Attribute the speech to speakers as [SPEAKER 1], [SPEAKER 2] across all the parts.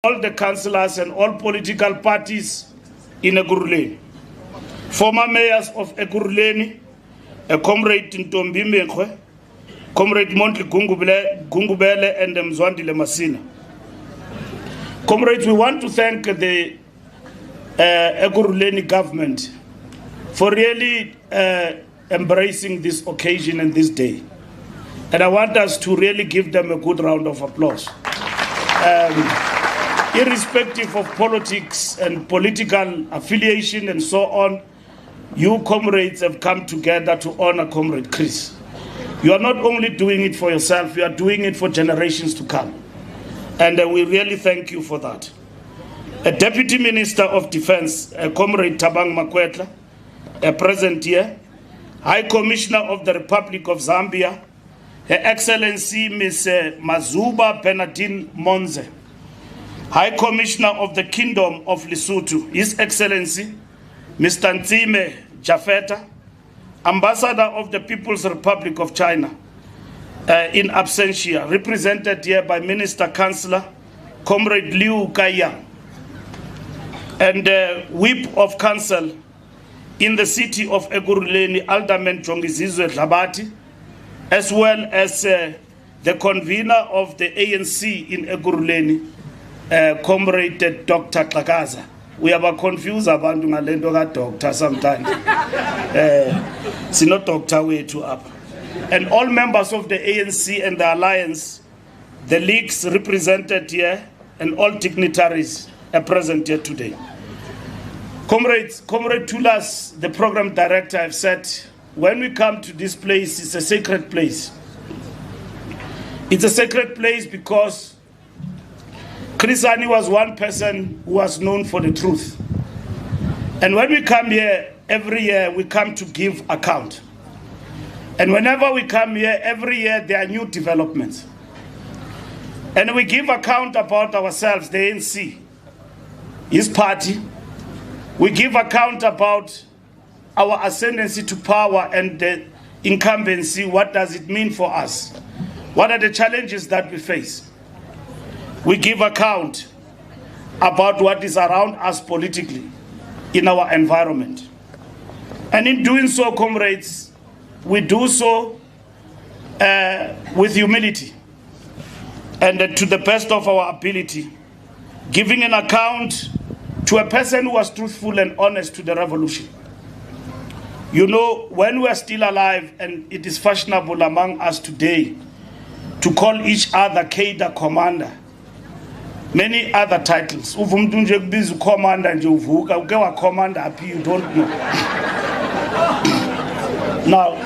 [SPEAKER 1] all the councillors and all political parties in Ekurhuleni, former mayors of Ekurhuleni, Comrade Ntombi Menkwe, Comrade Montli Gungubele and Mzwandile Masina. Comrades, we want to thank the Ekurhuleni government for really embracing this occasion and this day. And I want us to really give them a good round of applause. Irrespective of politics and political affiliation and so on, you comrades have come together to honor Comrade Chris. You are not only doing it for yourself, you are doing it for generations to come. And we really thank you for that. A Deputy Minister of Defense, Comrade Thabang Makwetla, present here. High Commissioner of the Republic of Zambia, Her Excellency Ms. Mazuba Penadine Monze. High Commissioner of the Kingdom of Lesotho, His Excellency Mr. Ntsime Jafeta, Ambassador of the People's Republic of China, in absentia, represented here by Minister Councillor Comrade Liu Kaiyang, and Whip of Council in the city of Ekurhuleni, Alderman Jongizizwe Dlabati, as well as the convener of the ANC in Ekurhuleni, Comrade Dr. Tlakaza. We have a confused abantu ngalento ka doctor sometimes. Sino doctor way to up. And all members of the ANC and the Alliance, the leagues represented here, and all dignitaries are present here today. Comrades, Comrade Tulas, the program director, have said, when we come to this place, it's a sacred place. It's a sacred place because Chris Hani was one person who was known for the truth. And when we come here, every year we come to give account. And whenever we come here, every year there are new developments. And we give account about ourselves, the ANC, his party. We give account about our ascendancy to power and the incumbency. What does it mean for us? What are the challenges that we face? We give account about what is around us politically in our environment. And in doing so, comrades, we do so with humility and to the best of our ability, giving an account to a person who was truthful and honest to the revolution. You know, when we are still alive, and it is fashionable among us today to call each other Kaida Commander, many other titles. Commander and commander up, you don't know. Now,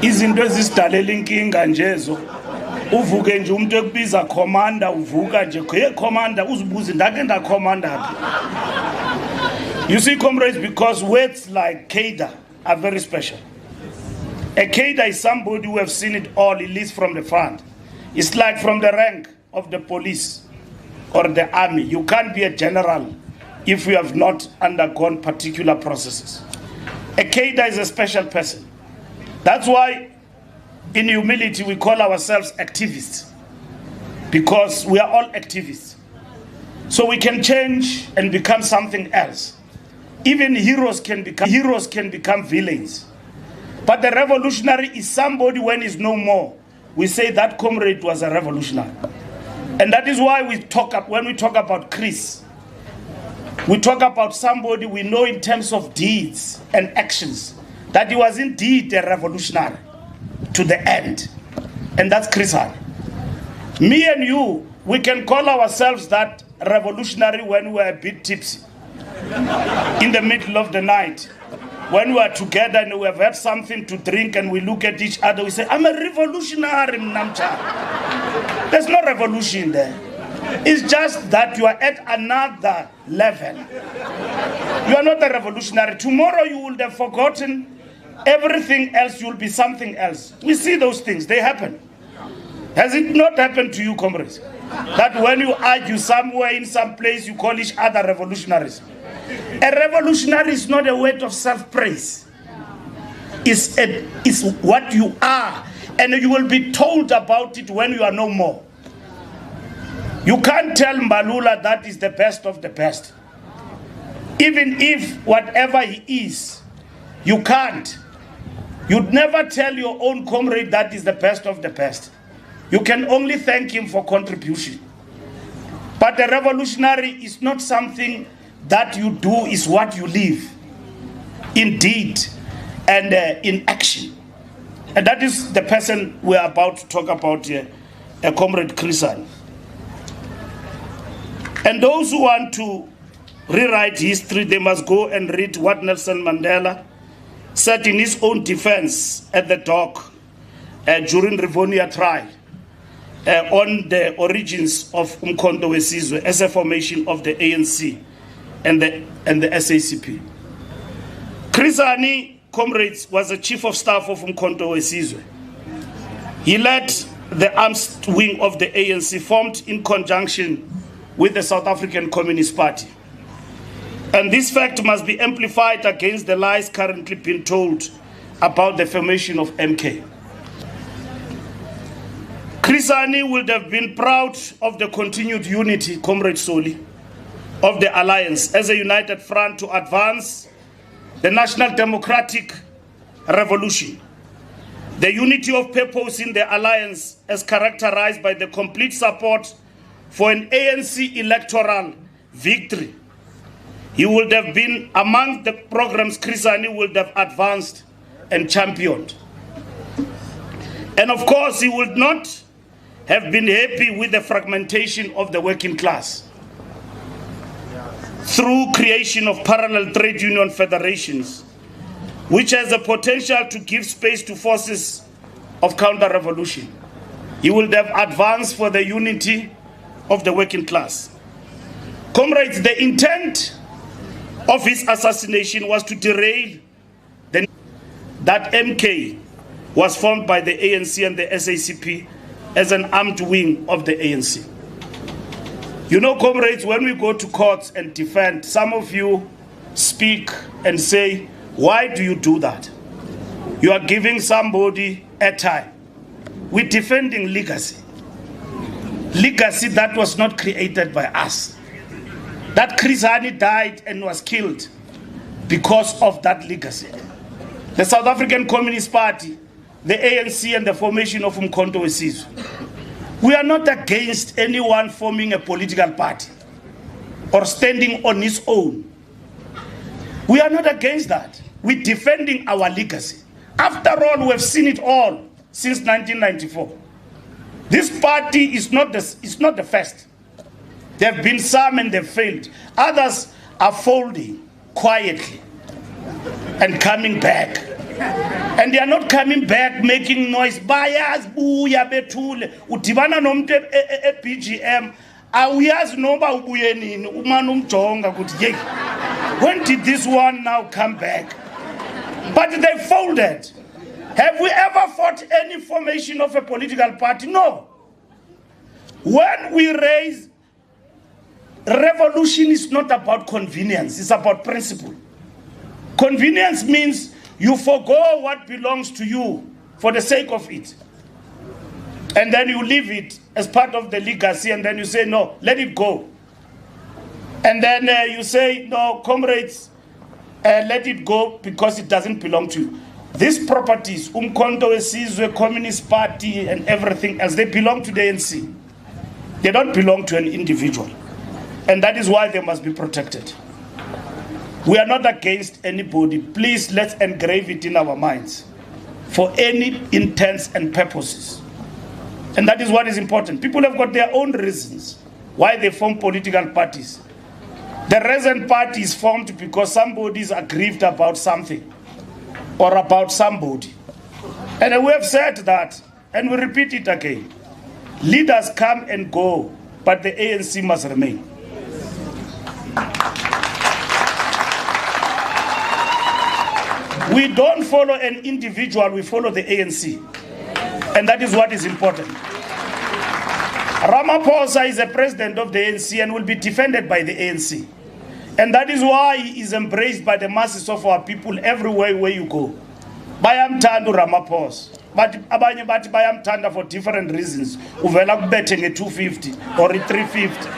[SPEAKER 1] isn't this linking and Jesu? Uvuke nje umuntu ekubiza commander uvuka nje commander uzibuza ndakenda commander. You see, comrades, because words like Kaida are very special. A Kaida is somebody who have seen it all, at least from the front. It's like from the rank of the police or the army. You can't be a general if you have not undergone particular processes. A Kaida is a special person. That's why in humility we call ourselves activists, because we are all activists. So we can change and become something else. Even heroes can become villains. But the revolutionary is somebody when he's no more. We say that comrade was a revolutionary. And that is why when we talk about Chris, we talk about somebody we know in terms of deeds and actions, that he was indeed a revolutionary to the end. And that's Chris Hani. Me and you, we can call ourselves that revolutionary when we're a bit tipsy, in the middle of the night. When we are together and we have had something to drink and we look at each other, we say, I'm a revolutionary, Namcha. There's no revolution there. It's just that you are at another level. You are not a revolutionary. Tomorrow you will have forgotten everything else. You will be something else. We see those things. They happen. Has it not happened to you, comrades? That when you argue somewhere in some place, you call each other revolutionaries? A revolutionary is not a word of self-praise. It's what you are, and you will be told about it when you are no more. You can't tell Mbalula that is the best of the best. Even if whatever he is, you can't. You'd never tell your own comrade that is the best of the best. You can only thank him for contribution. But a revolutionary is not something that you do, is what you live in deed and in action. And that is the person we are about to talk about here, Comrade Chrisan. And those who want to rewrite history, they must go and read what Nelson Mandela said in his own defense at the dock during Rivonia trial on the origins of Umkhonto weSizwe as a formation of the ANC and the SACP. Chrisani, comrades, was the chief of staff of Umkhonto weSizwe. He led the arms wing of the ANC, formed in conjunction with the South African Communist Party. And this fact must be amplified against the lies currently being told about the formation of MK. Chrisani would have been proud of the continued unity, Comrade Soli, of the alliance as a united front to advance the national democratic revolution. The unity of purpose in the alliance is characterized by the complete support for an ANC electoral victory. He would have been among the programs Chrisani would have advanced and championed. And of course, he would not have been happy with the fragmentation of the working class through creation of parallel trade union federations, which has the potential to give space to forces of counter-revolution. He would have advanced for the unity of the working class. Comrades, the intent of his assassination was to derail that MK was formed by the ANC and the SACP as an armed wing of the ANC. You know, comrades, when we go to courts and defend, some of you speak and say, why do you do that? You are giving somebody airtime. We're defending legacy. Legacy that was not created by us. That Chrisani died and was killed because of that legacy. The South African Communist Party, the ANC, and the formation of Umkhonto weSizwe. We are not against anyone forming a political party or standing on his own. We are not against that. We're defending our legacy. After all, we have seen it all since 1994. This party is not the first. There have been some and they've failed. Others are folding quietly and coming back. And they are not coming back making noise. Bayaz buya bethule. Udibana nomuntu BGM. Awuyazi noma ubuye nini. Umana umjonga ukuthi hey. When did this one now come back? But they folded. Have we ever fought any formation of a political party? No. When we raise, revolution is not about convenience, it's about principle. Convenience means you forgo what belongs to you for the sake of it. And then you leave it as part of the legacy, and then you say, no, let it go. And then you say, no, comrades, let it go because it doesn't belong to you. These properties, Umkhonto weSizwe, Communist Party, and everything else, they belong to the ANC. They don't belong to an individual. And that is why they must be protected. We are not against anybody. Please, let's engrave it in our minds for any intents and purposes. And that is what is important. People have got their own reasons why they form political parties. The reason party is formed because somebody is aggrieved about something or about somebody. And we have said that, and we repeat it again. Leaders come and go, but the ANC must remain. We don't follow an individual, we follow the ANC. And that is what is important. Ramaphosa is the president of the ANC and will be defended by the ANC. And that is why he is embraced by the masses of our people everywhere where you go. Bayamthanda Ramaphosa. but abanye bathi bayamthanda for different reasons. Uvela kubethe nge-250 or 350.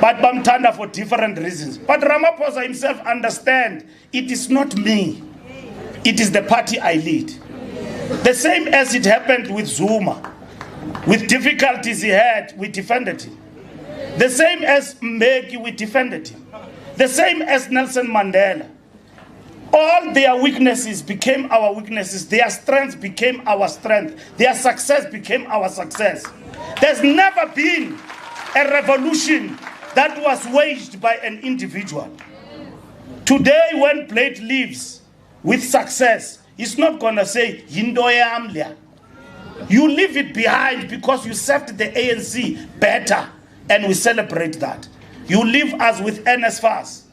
[SPEAKER 1] But bamthanda for different reasons. But Ramaphosa himself understands it is not me. It is the party I lead. The same as it happened with Zuma. With difficulties he had, we defended him. The same as Mbeki, we defended him. The same as Nelson Mandela. All their weaknesses became our weaknesses. Their strengths became our strength. Their success became our success. There's never been a revolution that was waged by an individual. Today, when Blade leaves with success, he's not going to say, Yindo yamlia. You leave it behind because you served the ANC better, and we celebrate that. You leave us with NSFAS.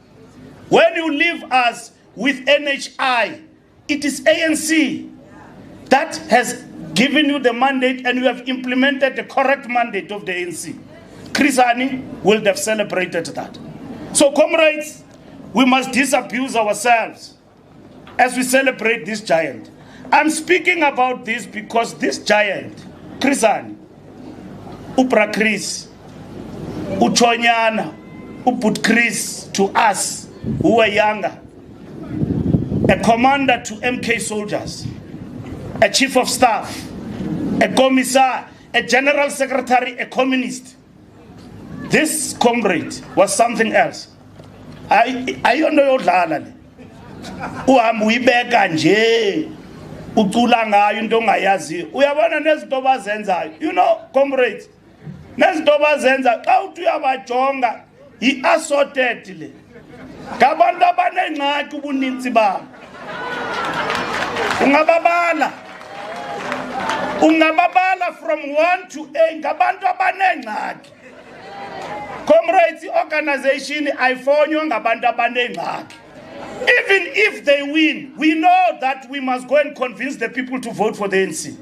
[SPEAKER 1] When you leave us with NHI, it is ANC that has given you the mandate, and you have implemented the correct mandate of the ANC. Chris Hani will have celebrated that. So, comrades, we must disabuse ourselves as we celebrate this giant. I'm speaking about this because this giant, Chris Hani, Upra Chris, Uchonyana, who put Chris to us who were younger, a commander to MK soldiers, a chief of staff, a commissar, a general secretary, a communist. This comrade was something else. I don't know what you know, comrades, nezidoba zenza xa uthi uyabajonga yi-assorted ngabantu abanengxaki ubuninzi babo. Ungababala from 1 to 8 ngabantu abanengxaki. Comrades, organization ayifonywa ngabantu abanengxaki. Even if they win, we know that we must go and convince the people to vote for the ANC.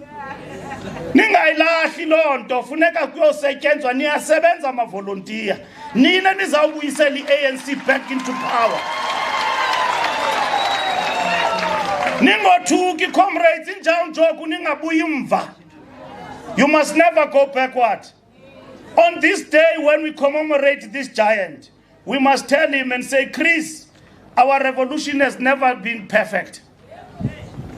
[SPEAKER 1] Ningayilahli loo nto, funeka kuyosetyenzwa, niyasebenza amavolontiya. Nina nizawubuyisela i-ANC back into power. Ningothuki comrades, injawunjoku ningabuyi mva. You must never go backward. On this day when we commemorate this giant, we must tell him and say, Chris, our revolution has never been perfect.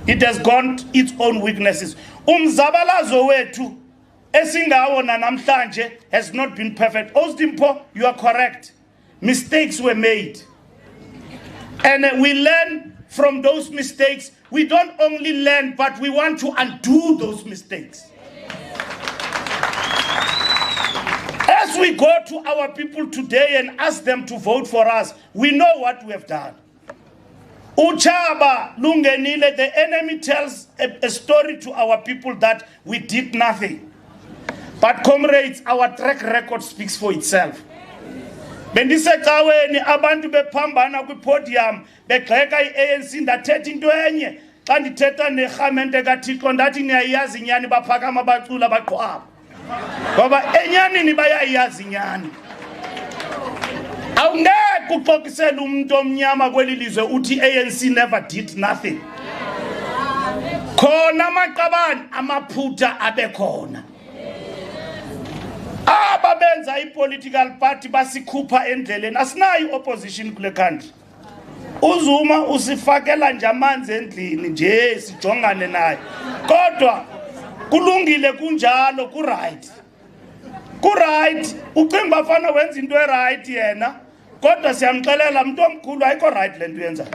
[SPEAKER 1] It has got its own weaknesses. Umzabalazo wethu esingawo namhlanje has not been perfect. Osdimpo, you are correct. Mistakes were made. And we learn from those mistakes. We don't only learn, but we want to undo those mistakes. As we go to our people today and ask them to vote for us, we know what we have done. Uchaba lungenile, the enemy tells a story to our people that we did nothing. But comrades, our track record speaks for itself. Bendisecaweni abantu bephambana kwi-podium begxeka i-ANC ndathetha into enye xa ndithetha nerhamente kaThixo ndathi niyayazi inyani baphakama bacula baqhwaba. Ngoba enyanini bayayazi inyani. Awungeke uxokisele umuntu omnyama kweli lizwe uthi ANC never did nothing. Khona amaqabane amaphutha abekhona. Ababenza i-political party basikhupha endleleni. Asinayo opposition kule country. uZuma usifakela nje amanzi endlini nje sijongane naye. Kodwa kulungile kunjalo, ku-right. Ku-right, ucinga bafana wenza into e-right yena, kodwa siyamxelela mntu omkhulu ayikho right le nto yenzayo.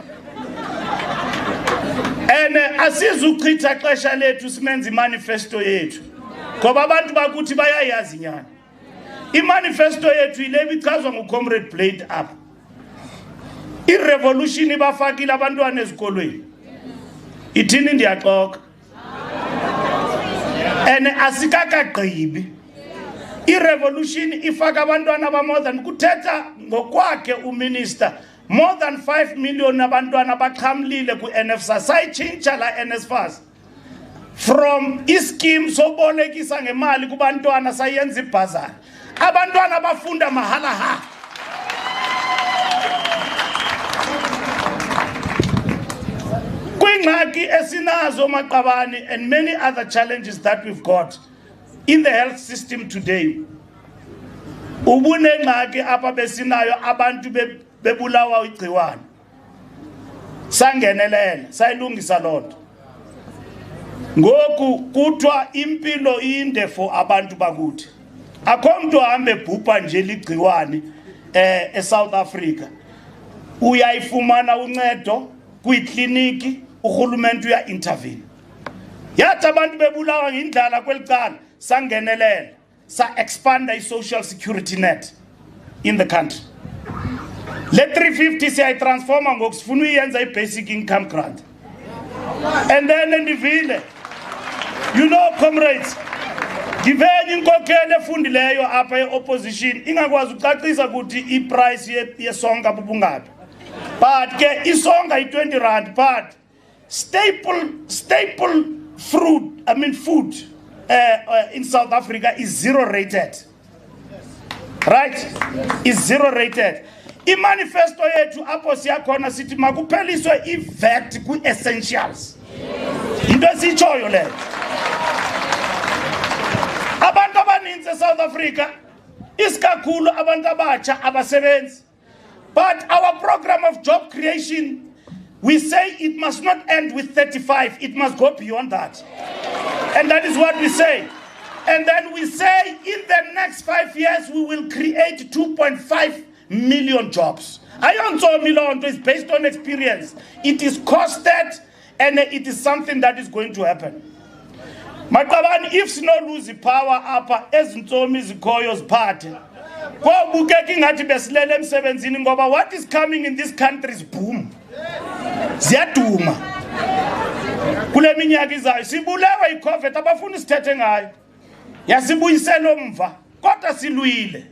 [SPEAKER 1] And asizuchitha xesha lethu simenza imanifesto yethu. Ngoba abantu bakuthi bayayazi nyani. Imanifesto yethu ile bichazwa nguComrade Blade up. I-revolution ibafakile abantwana ezikolweni. Ithini ndiyaxoka. And asikakagqibi. I-revolution ifaka abantwana ba more than kuthetha ngokwakhe uminister more than 5 million abantwana baxhamlile ku-NSFAS. Sayitshintsha la NSFAS from ischeme sobolekisa ngemali kubantwana sayenza ibhazari. Abantwana bafunda mahala ha. Kwingxaki esinazo maqabane and many other challenges that we've got in the health system today. Ubunengxaki apha besinayo abantu bebulawa igciwane. Sangenelela, sayilungisa lonto. Ngoku kuthiwa impilo inde for abantu bakuthi. Akho mntu ahambe bhubha nje ligciwane eSouth Africa. Uyayifumana uncedo kwikliniki, urhulumente uya intervene. Yathi abantu bebulawa ngindlala kwelicala sangenelela, sa expand i-social security net in the country. Le 350 siya transforma ngoku sifuna uyenza i-basic income grant. And then ndivile, you know comrades, ngivenye inkokhelo efundileyo apha ye-opposition ingakwazi ucacisa ukuthi i-price yesonka bubungaphi. But ke isonga i-20 rand, but staple fruit, food in South Africa is 0 rated. Right? Is 0 rated. I-manifesto yethu apho siyakhona sithi makupheliswe i-VAT kwi-essentials. Into esitshoyo leyo. Abantu abaninzi eSouth Africa, isikakhulu abantu abatsha abasebenzi. But our program of job creation, we say it must not end with 35, it must go beyond that. And that is what we say. And then we say in the next 5 years, we will create 2.5 million jobs. Ayonzo Milonto is based on experience. It is costed and it is something that is going to happen. Maqabane, if sino lose the power apha ezintsomi zikhoyo ziphathe, kwabukeka ingathi besilele emsebenzini ngoba what is coming in this country is boom. Ziyaduma. Kule minyaka izayo sibulewa iCovid abafuna isithethe ngayo. Yasibuyisela umva kodwa silwile.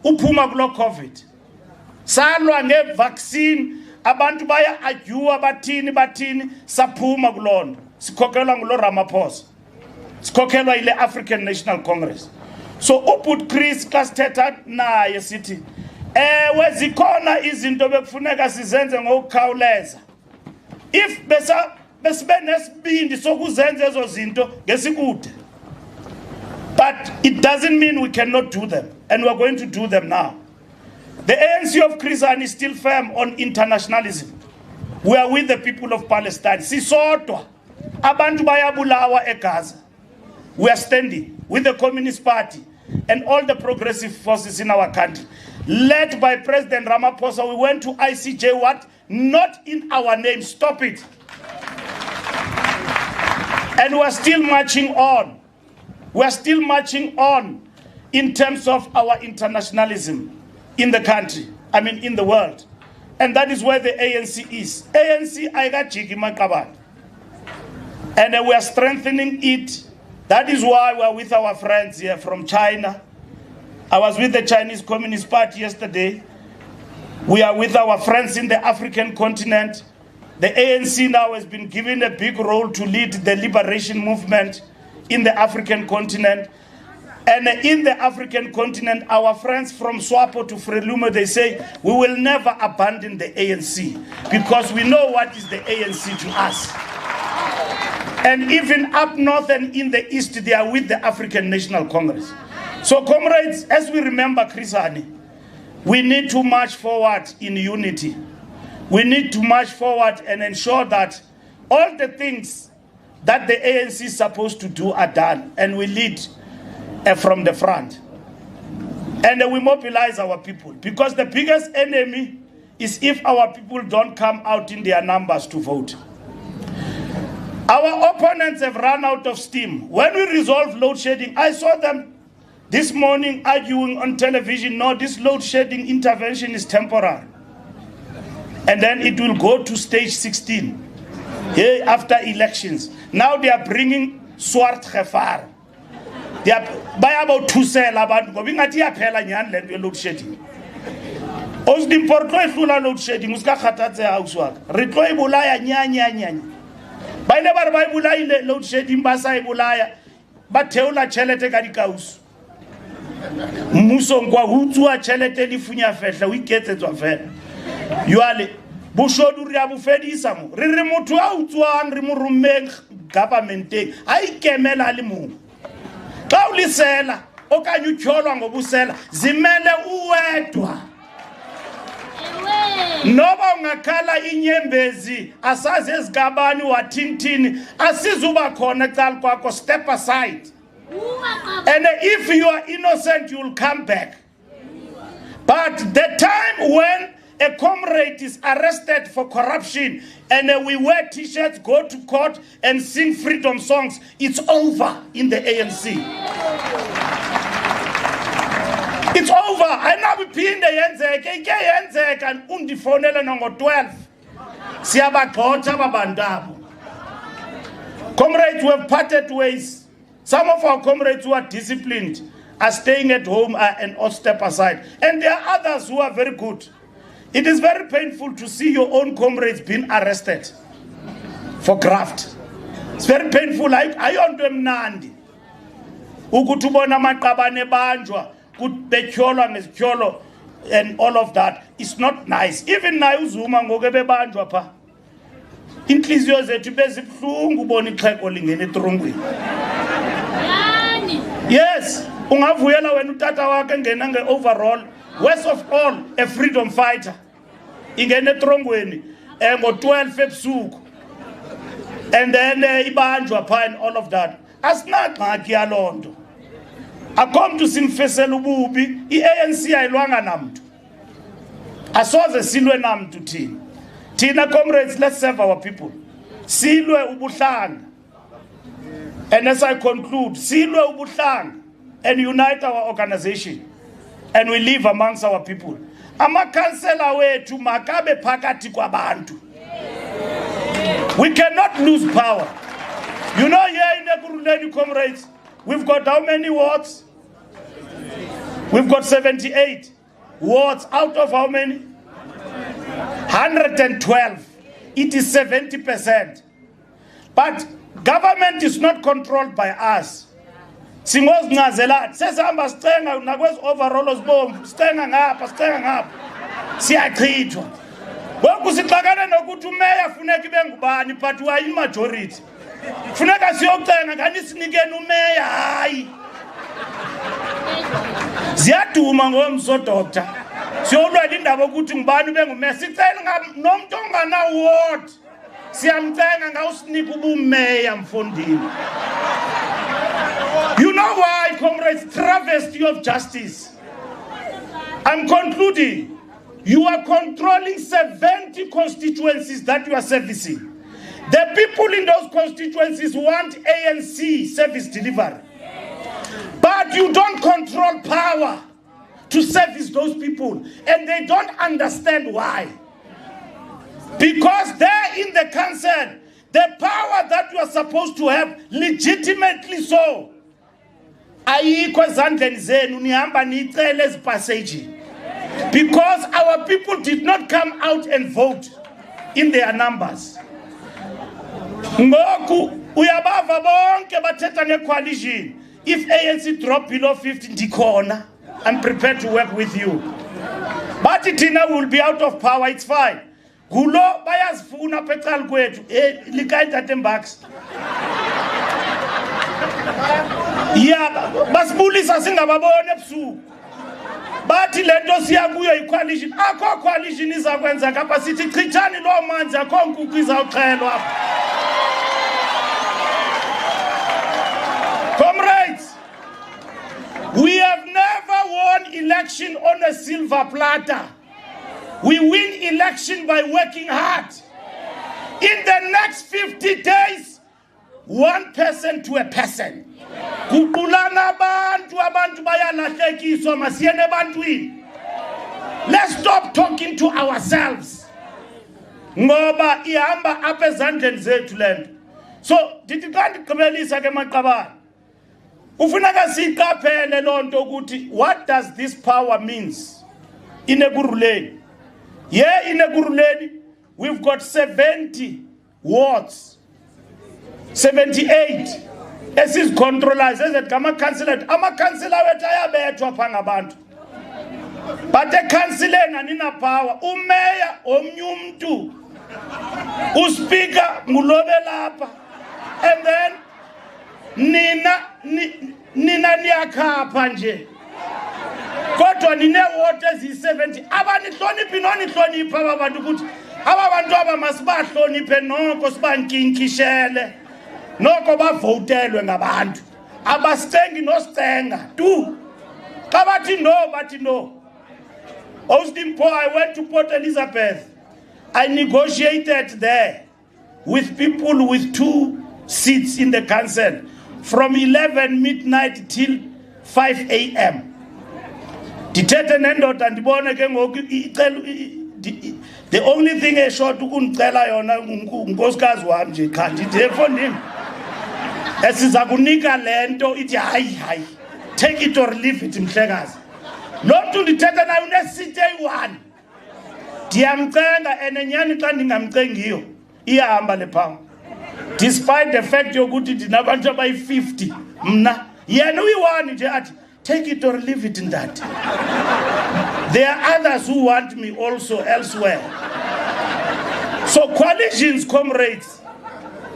[SPEAKER 1] Uphuma kulo COVID. Salwa ngevaccine, abantu baya adyuwa bathini saphuma kulondo. Sikhokhelwa ngulo Ramaphosa. Sikhokhelwa ile African National Congress. So uput Chris kasithetha naye sithi ewe zikhona izinto bekufuneka sizenze ngokukhawuleza. If besibe nesibindi sokuzenza ezo zinto ngesikude. But it doesn't mean we cannot do them, and we're going to do them now. The ANC of Chris is still firm on internationalism. We are with the people of Palestine. Sisodwa abantu bayabulawa eGaza. We are standing with the Communist Party and all the progressive forces in our country. Led by President Ramaphosa, we went to ICJ, what? Not in our name, stop it. And we're still marching on. We're still marching on in terms of our internationalism in the country, in the world. And that is where the ANC is. ANC, ayikajiki maqabane. And we are strengthening it. That is why we're with our friends here from China. I was with the Chinese Communist Party yesterday. We are with our friends in the African continent. The ANC now has been given a big role to lead the liberation movement in the African continent. And in the African continent, our friends from Swapo to Frelimo, they say, we will never abandon the ANC because we know what is the ANC to us. And even up north and in the east, they are with the African National Congress. So comrades, as we remember Chris Hani, we need to march forward in unity. We need to march forward and ensure that all the things that the ANC is supposed to do are done, and we lead from the front. And we mobilize our people, because the biggest enemy is if our people don't come out in their numbers to vote. Our opponents have run out of steam. When we resolve load shedding, I saw them this morning arguing on television, no, this load shedding intervention is temporary. And then it will go to stage 16 after elections. Now they are bringing Swart Gefar. They are by about to sell about going at the appella nyan let load shedding. Os the importo full load shedding, Uska Hatatze housework. Retro Bulaya nyan. By never by Bulaya load shedding Basai Bulaya, but Teola Chelete Gadikaus. Musongwa Hutua Chelete Lifunia Fetla, we get it to a fair. You are bushodu ri abufedisa mo re re motho a utswang re mo rummeng governmenteng a ikemela le mo xa ulisela okanye utyholwa ngobusela zimele uwedwa noba ungakhala inyembezi asazi ezigabani wathintini asizuba khona ecala kwakho step aside and if you are innocent you will come back but the time when a comrade is arrested for corruption and we wear t-shirts, go to court and sing freedom songs, it's over in the ANC. It's over. I know bephinde yenzeke ike yenzeka undifonele no ngo12. Siyabagxotha ababantu abo. Comrades, we have parted ways. Some of our comrades who are disciplined are staying at home and all step aside. And there are others who are very good. It is very painful to see your own comrades being arrested for graft. It's very painful. Ayonto emnandi. Ukuthi ubona amaqabane banjwa, betyholwa ngezityholo and all of that. It's not nice. Even naye uZuma ngoke bebanjwa pha. Inhliziyo zethu bezibhlungu ubona ixhego lingene etrongweni. Yes, ungavuyela wena utata wakhe ngena ngeoverall. Worst of all, a freedom fighter. Ingene etrongweni ngo12 ebusuku. And then ibanjwa pha and all of that. Asinangxaki yalonto. Akho mntu simfesela ububi, iANC ayilwanga namntu. Asoze silwe namntu thina. Tina comrades, let's serve our people. Silwe ubuhlanga. And as I conclude, silwe ubuhlanga and unite our organization. And we live amongst our people. Amakhansela wethu makabe phakathi kwabantu. We cannot lose power. You know, here in Ekurhuleni, comrades, we've got how many wards? We've got 78 wards out of how many? 112. It is 70%. But government is not controlled by us. Singozincazelana sesihamba sithenga nakwezi overall osibomvu sithenga ngapha siyachithwa ngoku sixakana nokuthi umeya funeka ibe ngubani but wayi majority funeka siyocela ngani sinikeni umeya hayi ziyaduma ngomso doctor siyolwela indaba ukuthi ngubani ube ngumeya sicela nomuntu ongana ward siyamcenga ngawusinika ubumeya mfondini. You know why, comrades? Travesty of justice. I'm concluding. You are controlling 70 constituencies that you are servicing. The people in those constituencies want ANC service delivery. But you don't control power to service those people. And they don't understand why. Because there in the council, the power that you are supposed to have, legitimately so, because our people did not come out and vote in their numbers. If ANC drop below 50, I'm prepared to work with you. But Tina will be out of power, it's fine. Gulo bayazifuna petal kwethu likaita tembaks. Yeah, basibulisa singababone ebusuku. Bathi lento siyakuyo icoalition. Akho coalition izakwenza ngapha sithi chithani lo manzi akho nkukhu izawuxhelwa apha. Comrades, we have never won election on a silver platter. We win election by working hard. In the next 50 days, one person to a person. Let's stop talking to ourselves. So, did you can't what does this power means in Ekurhuleni? Yeah, in Ekurhuleni, we've got 70 wards, 78. As is controllers, as a councillor, I'm a councillor with Ayabeto Pangabantu. But the councillor anina power. Umeya omnyumtu. Uspika mulobelapa. And then nina niyakapha nje. Kodwa nine waters is 70. Abanihloniphi nonihlonipha abantu ukuthi abantu abamasibahloniphe noko sibankinkishele. Noko bavotelwe ngabantu. Abastengi nostenga. Tu. Kabathi no, bathi no. Ostimpo, I went to Port Elizabeth. I negotiated there with people with 2 seats in the council from 11 midnight till 5 a.m. The only thing I shot to kuncela yona unkosikazi wami nje kanti telephone esizakunika lento ithi hayi take it or leave it mhlekazi lo mntu ndithetha naye unesite eyi-1 ndiyamcenga enenyani xa ndingamcengiyo iyahamba le phawu despite the fact yokuthi ndinabantu abayi-50 mna yena uyi-1 nje athi take it or leave it in that. There are others who want me also elsewhere. So coalitions, comrades,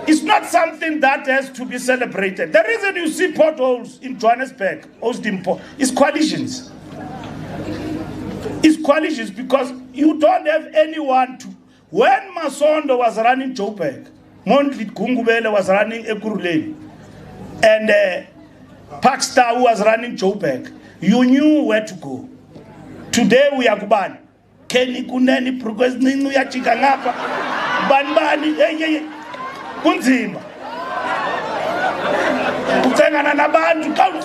[SPEAKER 1] it's not something that has to be celebrated. The reason you see potholes in Johannesburg, Ostimpo, is coalitions. It's coalitions because you don't have anyone to. When Masondo was running Joburg, Mondlit Gungubele was running Ekuruleni, and Pakstar who was running Joburg, you knew where to go. Today we are Kuban. Kenny Kuneni progress Ninu Yachikangapa. Banbani, Kunzima. Utengana na bantu count.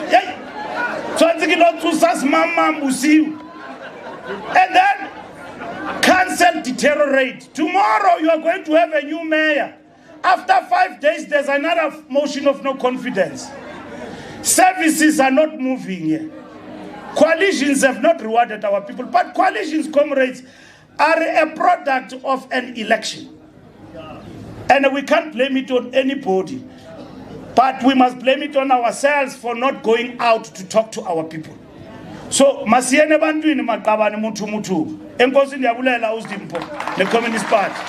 [SPEAKER 1] So I think not to sas mama musiu. And then cancel deteriorate. Tomorrow you are going to have a new mayor. After 5 days, there's another motion of no confidence. Services are not moving here. Coalitions have not rewarded our people, but coalitions, comrades, are a product of an election. And we can't blame it on anybody, but we must blame it on ourselves for not going out to talk to our people. So, masiyene bantwini maqabane mutu. Enkosi ndiyabulela Ostimpo, the Communist Party.